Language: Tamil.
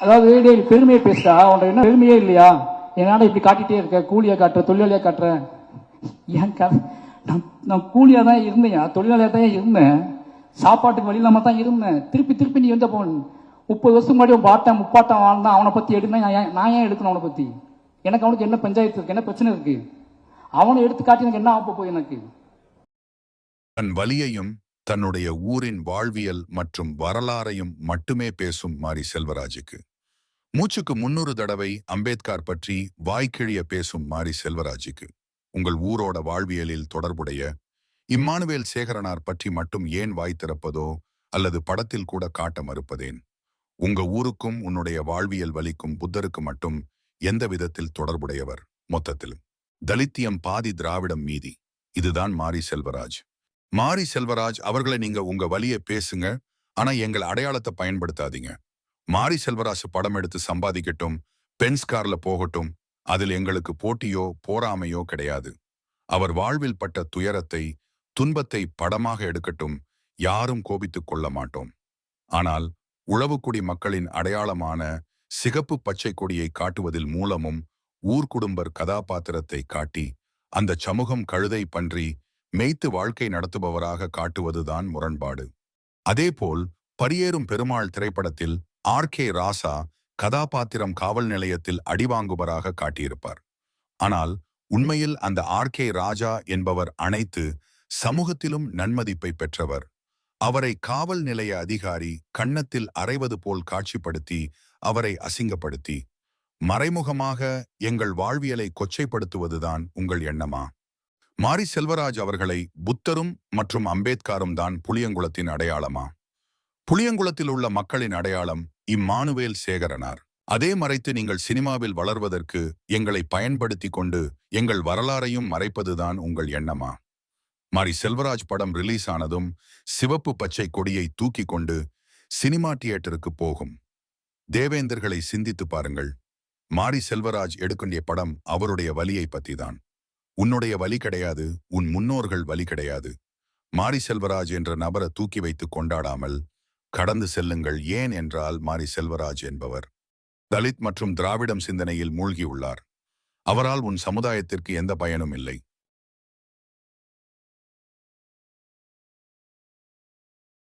அதாவது டேய் பெருமையை பேசுடா, உன்கிட்ட என்ன பெருமையே இல்லையா? என்னால இப்படி காட்டிட்டே இருக்க, கூலியா காட்டுற, தொழிலாளியா காட்டுற. ஏன் நான் நான் கூலியா தான் இருந்தேன், தொழிலாளியா தான் இருந்தேன், சாப்பாட்டுக்கு வழி இல்லாம தான் இருந்தேன். திருப்பி திருப்பி நீ வந்து 30 வருஷம் முன்னாடி உன் பாட்டன் முப்பாட்டம் வாழ்ந்தான், அவனை பத்தி எடுனா நான் ஏன் எடுக்கணும்? அவனை பத்தி எனக்கு அவனுக்கு என்ன பஞ்சாயத்து இருக்கு, என்ன பிரச்சனை இருக்கு? அவனை எடுத்து காட்டி எனக்கு என்ன ஆக போய் எனக்கு? தன் வலியையும் தன்னுடைய ஊரின் வாழ்வியல் மற்றும் வரலாறையும் மட்டுமே பேசும் மாரி செல்வராஜுக்கு மூச்சுக்கு 300 தடவை அம்பேத்கர் பற்றி வாய்க்கிழிய பேசும் மாரி செல்வராஜுக்கு உங்கள் ஊரோட வாழ்வியலில் தொடர்புடைய இம்மானுவேல் சேகரனார் பற்றி மட்டும் ஏன் வாய் திறப்பதோ அல்லது படத்தில் கூட காட்ட மறுப்பதேன்? உங்க ஊருக்கும் உன்னுடைய வாழ்வியல் வலிக்கும் புத்தருக்கு மட்டும் எந்த விதத்தில் தொடர்புடையவர்? மொத்தத்தில் தலித்தியம் பாதி திராவிடம் மீதி. இதுதான் மாரி செல்வராஜ். மாரி செல்வராஜ் அவர்களை நீங்க உங்க வலியை பேசுங்க, ஆனா எங்கள் அடையாளத்தை பயன்படுத்தாதீங்க. மாரி செல்வராஜ் படம் எடுத்து சம்பாதிக்கட்டும், பென்ஸ் கார்ல போகட்டும், அதில் எங்களுக்கு போட்டியோ போராமையோ கிடையாது. அவர் வாழ்வில் பட்ட துயரத்தை துன்பத்தை படமாக எடுக்கட்டும், யாரும் கோபித்துக் கொள்ள மாட்டோம். ஆனால் உழவுக்குடி மக்களின் அடையாளமான சிகப்பு பச்சை கொடியை காட்டுவதில் மூலமும் ஊர்குடும்பர் கதாபாத்திரத்தை காட்டி அந்த சமூகம் கழுதை பன்றி மேய்த்து வாழ்க்கை நடத்துபவராக காட்டுவதுதான் முரண்பாடு. அதேபோல் பரியேறும் பெருமாள் திரைப்படத்தில் ஆர்.கே. ராசா கதாபாத்திரம் காவல் நிலையத்தில் அடிவாங்குபவராக காட்டியிருப்பார். ஆனால் உண்மையில் அந்த ஆர்.கே. ராஜா என்பவர் அனைத்து சமூகத்திலும் நன்மதிப்பை பெற்றவர். அவரை காவல் நிலைய அதிகாரி கன்னத்தில் அறைவது போல் காட்சிப்படுத்தி அவரை அசிங்கப்படுத்தி மறைமுகமாக எங்கள் வாழ்வியலை கொச்சைப்படுத்துவதுதான் உங்கள் எண்ணமா? மாரி செல்வராஜ் அவர்களை புத்தரும் மற்றும் அம்பேத்கரும் தான் புளியங்குளத்தின் அடையாளமா? புளியங்குளத்தில் உள்ள மக்களின் அடையாளம் இம்மானுவேல் சேகரனார். அதே மறைத்து நீங்கள் சினிமாவில் வளர்வதற்கு எங்களை பயன்படுத்தி கொண்டு எங்கள் வரலாறையும் மறைப்பதுதான் உங்கள் எண்ணமா? மாரி செல்வராஜ் படம் ரிலீஸ் ஆனதும் சிவப்பு பச்சை கொடியை தூக்கி கொண்டு சினிமா தியேட்டருக்கு போகும் தேவேந்தர்களை சிந்தித்து பாருங்கள். மாரி செல்வராஜ் எடுக்கின்ற படம் அவருடைய வலியை பத்தி தான். உன்னுடைய வலி கிடையாது, உன் முன்னோர்கள் வலி கிடையாது. மாரி செல்வராஜ் என்ற நபரை தூக்கி வைத்து கொண்டாடாமல் கடந்து செல்லுங்கள். ஏன் என்றால் மாரி செல்வராஜ் என்பவர் தலித் மற்றும் திராவிடம் சிந்தனையில் மூழ்கியுள்ளார். அவரால் உன் சமுதாயத்திற்கு எந்த பயனும் இல்லை.